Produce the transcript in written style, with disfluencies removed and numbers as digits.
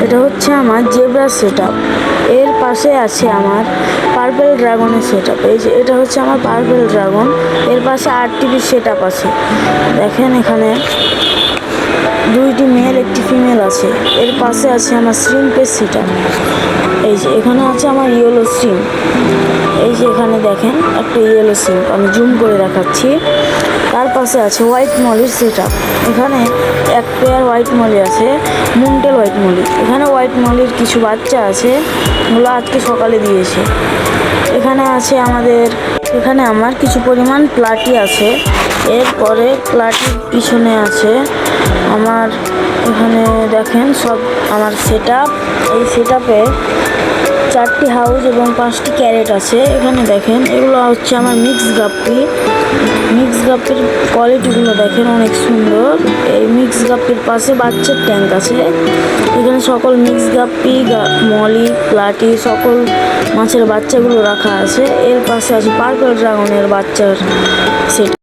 এটা হচ্ছে আমার জেব্রা সেট আপ। এর পাশে আছে আমার পার্পেল ড্রাগনের সেট আপ। এই যে এটা হচ্ছে আমার পার্পেল ড্রাগন। এর পাশে 8 টিভি সেট আপ আছে। দেখেন এখানে 2টি মেল 1টি ফিমেল আছে। এর পাশে আছে আমার শ্রিম্পের সেট আপ। এই যে এখানে আছে আমার ইয়েলো শ্রিম্প। এই যে এখানে দেখেন একটা ইয়েলো শ্রিম্প, আমি জুম করে দেখাচ্ছি। তার পাশে আছে হোয়াইট মলির সেট আপ। এখানে এক পেয়ার হোয়াইট মলি আছে, মুনটেল হোয়াইট মলি। এখানে হোয়াইট মলির কিছু বাচ্চা আছে, ওগুলো আজকে সকালে দিয়েছে। এখানে আছে এখানে আমার কিছু পরিমাণ প্লাটি আছে। এরপরে প্লাটির পিছনে আছে আমার, এখানে দেখেন সব আমার সেট আপ। এই সেট আপে 4টি হাউস এবং 5টি ক্যারেট আছে। এখানে দেখেন এগুলো হচ্ছে আমার মিক্স গাপ্পি। মিক্স গাপ্পির কোয়ালিটিগুলো দেখেন অনেক সুন্দর। এই মিক্স গাপ্পির পাশে বাচ্চার ট্যাঙ্ক আছে। এখানে সকল মিক্স গাপ্পি, মলি, প্লাটি সকল মাছের বাচ্চাগুলো রাখা আছে। এর পাশে আছে পার্পল ড্রাগনের বাচ্চার সেট